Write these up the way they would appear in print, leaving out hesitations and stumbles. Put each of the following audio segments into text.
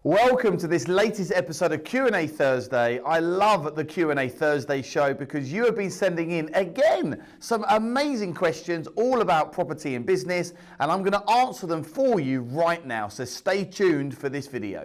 Welcome to this latest episode of Q&A Thursday. I love the Q&A Thursday show because you have been sending in, again, some amazing questions all about property and business, and I'm going to answer them for you right now, so stay tuned for this video.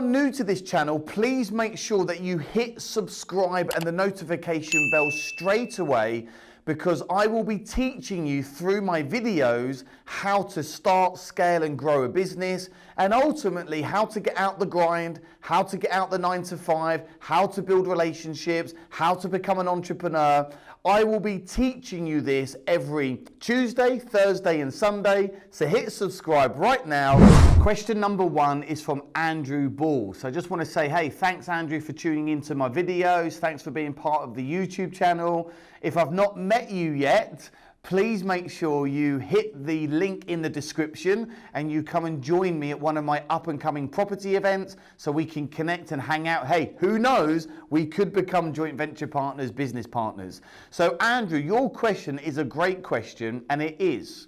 New to this channel, please make sure that you hit subscribe and the notification bell straight away, because I will be teaching you through my videos how to start, scale and grow a business, and ultimately how to get out the grind, how to get out the 9 to 5, how to build relationships, how to become an entrepreneur. I will be teaching you this every Tuesday, Thursday and Sunday, so hit subscribe right now. Question number 1 is from Andrew Ball. So I just want to say, hey, thanks Andrew for tuning into my videos. Thanks for being part of the YouTube channel. If I've not met you yet, please make sure you hit the link in the description and you come and join me at one of my up-and-coming property events so we can connect and hang out. Hey, who knows, we could become joint venture partners, business partners. So Andrew, your question is a great question, and it is,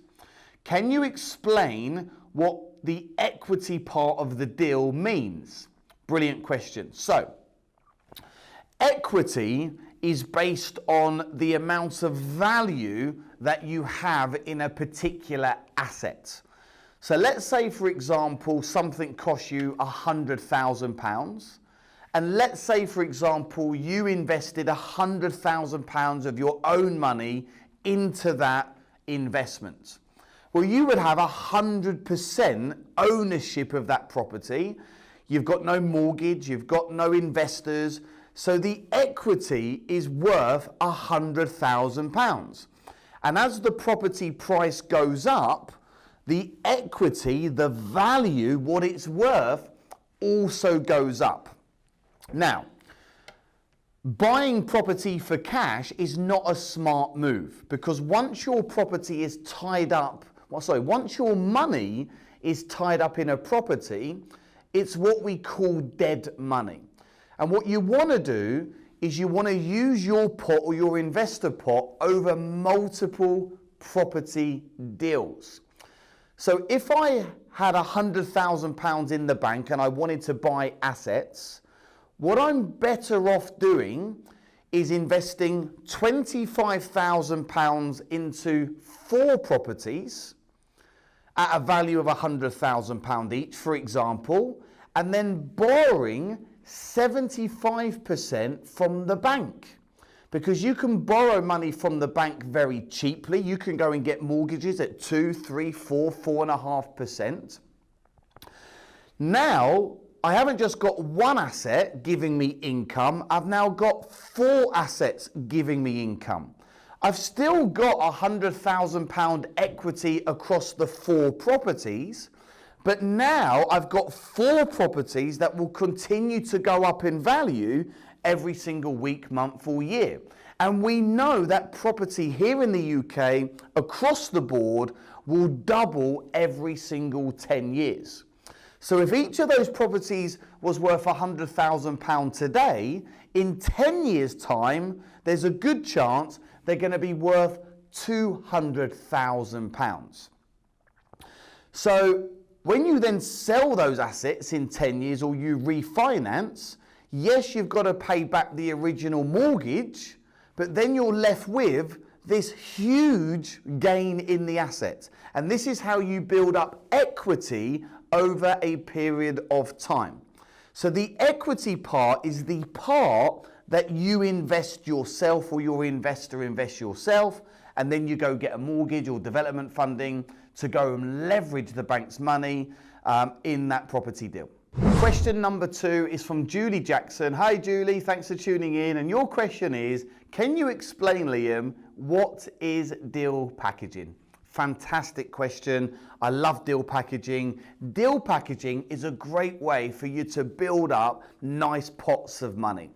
can you explain what the equity part of the deal means? Brilliant question. So, equity is based on the amount of value that you have in a particular asset. So let's say, for example, something costs you £100,000. And let's say, for example, you invested £100,000 of your own money into that investment. Well, you would have 100% ownership of that property. You've got no mortgage, you've got no investors. So the equity is worth £100,000. And as the property price goes up, the equity, the value, what it's worth, also goes up. Now, buying property for cash is not a smart move, because once your property is tied up, once your money is tied up in a property, it's what we call dead money. And what you want to do is you want to use your pot or your investor pot over multiple property deals. So if I had £100,000 in the bank and I wanted to buy assets, what I'm better off doing is investing £25,000 into 4 properties at a value of £100,000 each, for example, and then borrowing 75% from the bank, because you can borrow money from the bank very cheaply. You can go and get mortgages at 2, 3, 4, 4.5%. Now, I haven't just got one asset giving me income, I've now got 4 assets giving me income. I've still got £100,000 equity across the 4 properties, but now I've got 4 properties that will continue to go up in value every single week, month or year. And we know that property here in the UK, across the board, will double every single 10 years. So if each of those properties was worth £100,000 today, in 10 years' time, there's a good chance they're going to be worth £200,000. So when you then sell those assets in 10 years or you refinance, yes, you've got to pay back the original mortgage, but then you're left with this huge gain in the asset. And this is how you build up equity over a period of time. So the equity part is the part that you invest yourself, or your investor invests yourself, and then you go get a mortgage or development funding to go and leverage the bank's money in that property deal. Question number 2 is from Julie Jackson. Hi Julie, thanks for tuning in. And your question is, can you explain, Liam, what is deal packaging? Fantastic question. I love deal packaging. Deal packaging is a great way for you to build up nice pots of money.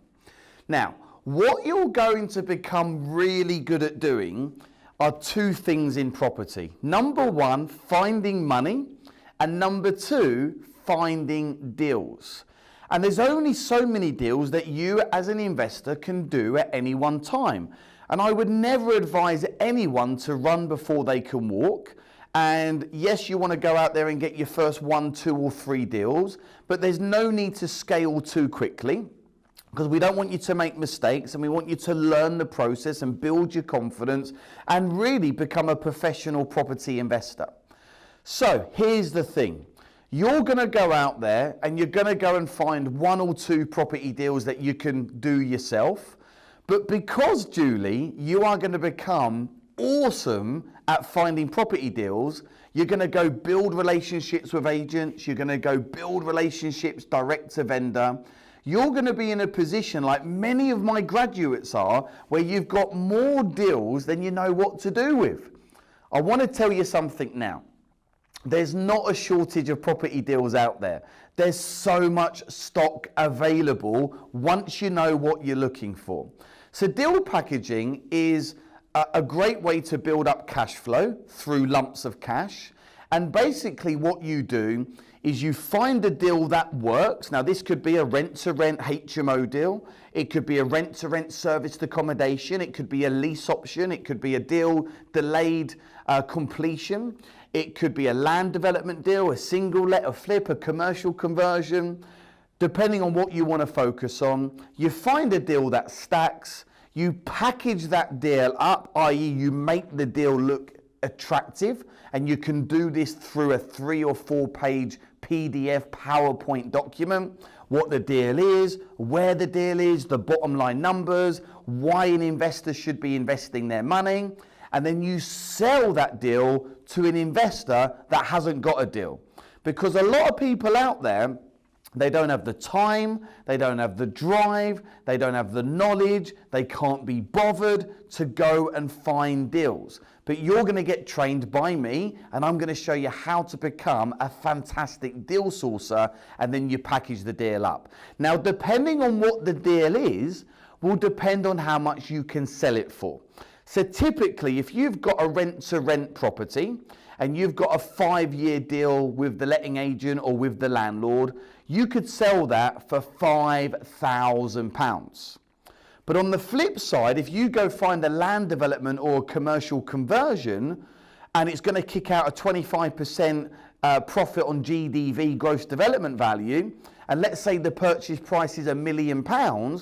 Now, what you're going to become really good at doing are 2 things in property. Number 1, finding money, and number 2, finding deals. And there's only so many deals that you as an investor can do at any one time. And I would never advise anyone to run before they can walk. And yes, you want to go out there and get your first 1, 2, or 3 deals, but there's no need to scale too quickly, because we don't want you to make mistakes, and we want you to learn the process and build your confidence and really become a professional property investor. So here's the thing. You're going to go out there and you're going to go and find 1 or 2 property deals that you can do yourself. But because, Julie, you are going to become awesome at finding property deals, you're going to go build relationships with agents, you're going to go build relationships direct to vendor. You're going to be in a position like many of my graduates are, where you've got more deals than you know what to do with. I want to tell you something now. There's not a shortage of property deals out there. There's so much stock available once you know what you're looking for. So deal packaging is a great way to build up cash flow through lumps of cash. And basically what you do is you find a deal that works. Now this could be a rent-to-rent HMO deal. It could be a rent-to-rent serviced accommodation. It could be a lease option. It could be a deal delayed completion. It could be a land development deal, a single let, a flip, a commercial conversion, depending on what you want to focus on. You find a deal that stacks. You package that deal up, i.e. you make the deal look attractive, and you can do this through a 3 or 4 page PDF PowerPoint document. What the deal is, where the deal is, the bottom line numbers, why an investor should be investing their money, and then you sell that deal to an investor that hasn't got a deal. Because a lot of people out there, they don't have the time, they don't have the drive, they don't have the knowledge, they can't be bothered to go and find deals. But you're going to get trained by me, and I'm going to show you how to become a fantastic deal sourcer, and then you package the deal up. Now, depending on what the deal is, will depend on how much you can sell it for. So typically, if you've got a rent-to-rent property, and you've got a 5-year deal with the letting agent or with the landlord, you could sell that for £5,000. But on the flip side, if you go find a land development or a commercial conversion, and it's going to kick out a 25% profit on GDV, gross development value, and let's say the purchase price is £1 million, well,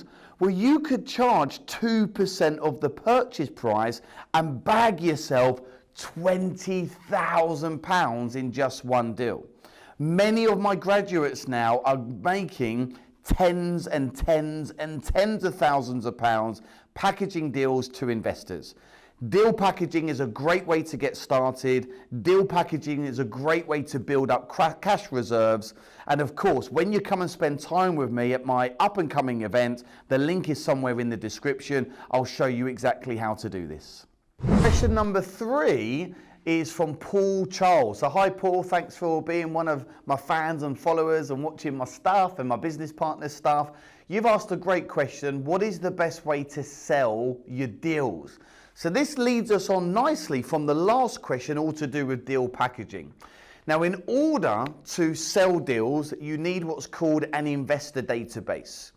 you could charge 2% of the purchase price and bag yourself £20,000 in just one deal. Many of my graduates now are making tens and tens and tens of thousands of pounds packaging deals to investors. Deal packaging is a great way to get started. Deal packaging is a great way to build up cash reserves. And of course, when you come and spend time with me at my up and coming event, the link is somewhere in the description. I'll show you exactly how to do this. Question number 3 is from Paul Charles. So hi Paul, thanks for being one of my fans and followers and watching my stuff and my business partners stuff. You've asked a great question. What is the best way to sell your deals? So this leads us on nicely from the last question, all to do with deal packaging. Now, in order to sell deals, you need what's called an investor database.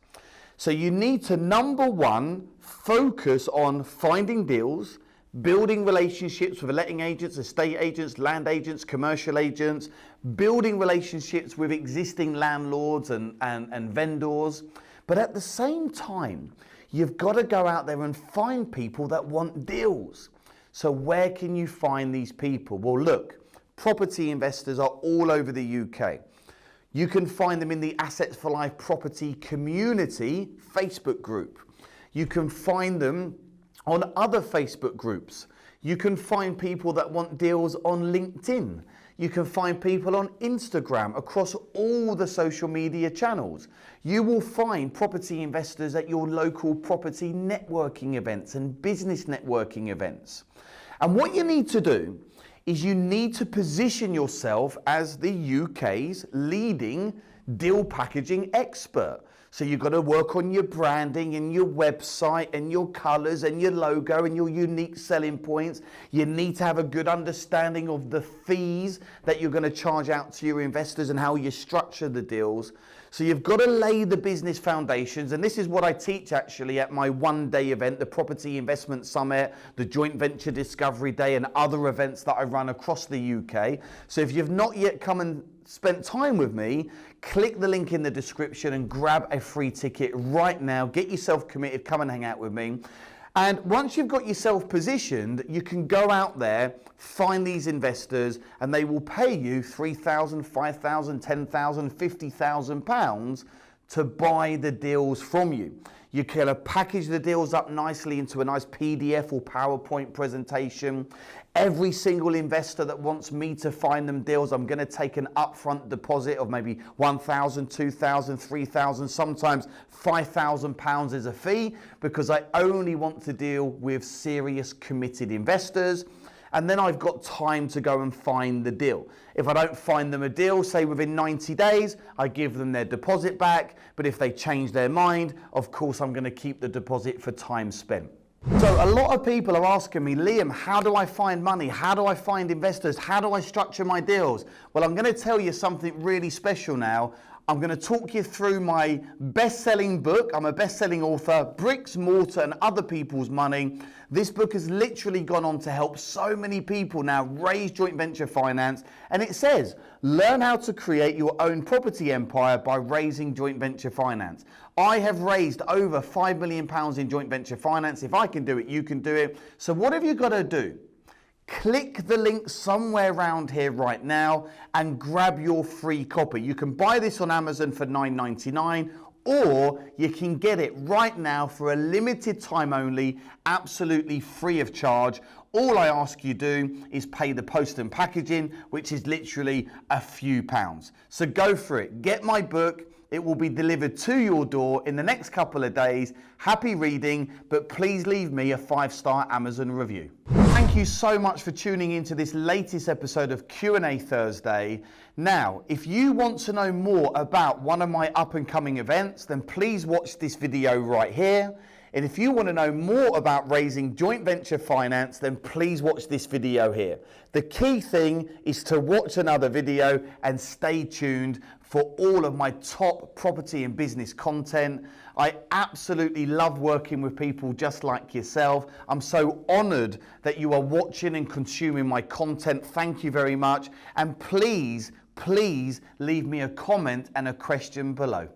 So you need to, number one, focus on finding deals, building relationships with letting agents, estate agents, land agents, commercial agents, building relationships with existing landlords and vendors. But at the same time, you've got to go out there and find people that want deals. So where can you find these people? Well, look, property investors are all over the UK. You can find them in the Assets for Life Property Community Facebook group. You can find them on other Facebook groups. You can find people that want deals on LinkedIn. You can find people on Instagram, across all the social media channels. You will find property investors at your local property networking events and business networking events. And what you need to do is you need to position yourself as the UK's leading deal packaging expert. So you've got to work on your branding and your website and your colors and your logo and your unique selling points. You need to have a good understanding of the fees that you're going to charge out to your investors and how you structure the deals. So you've got to lay the business foundations, and this is what I teach actually at my one-day event, the Property Investment Summit, the Joint Venture Discovery Day, and other events that I run across the UK. So if you've not yet come and spent time with me, click the link in the description and grab a free ticket right now. Get yourself committed, come and hang out with me. And once you've got yourself positioned, you can go out there, find these investors, and they will pay you £3,000, £5,000, £10,000, £50,000 to buy the deals from you. You can package the deals up nicely into a nice PDF or PowerPoint presentation. Every single investor that wants me to find them deals, I'm going to take an upfront deposit of maybe £1,000, £2,000, £3,000, sometimes £5,000 as a fee, because I only want to deal with serious committed investors. And then I've got time to go and find the deal. If I don't find them a deal, say within 90 days, I give them their deposit back. But if they change their mind, of course, I'm going to keep the deposit for time spent. So a lot of people are asking me, Liam, how do I find money? How do I find investors? How do I structure my deals? Well, I'm going to tell you something really special now. I'm going to talk you through my best-selling book. I'm a best-selling author, Bricks, Mortar and Other People's Money. This book has literally gone on to help so many people now raise joint venture finance. And it says, learn how to create your own property empire by raising joint venture finance. I have raised over £5 million in joint venture finance. If I can do it, you can do it. So what have you got to do? Click the link somewhere around here right now and grab your free copy. You can buy this on Amazon for $9.99, or you can get it right now for a limited time only, absolutely free of charge. All I ask you do is pay the post and packaging, which is literally a few pounds. So go for it. Get my book. It will be delivered to your door in the next couple of days. Happy reading, but please leave me a 5-star Amazon review. Thank you so much for tuning into this latest episode of Q&A Thursday. Now, if you want to know more about one of my up-and-coming events, then please watch this video right here. And if you want to know more about raising joint venture finance, then please watch this video here. The key thing is to watch another video and stay tuned for all of my top property and business content. I absolutely love working with people just like yourself. I'm so honored that you are watching and consuming my content. Thank you very much. And please leave me a comment and a question below.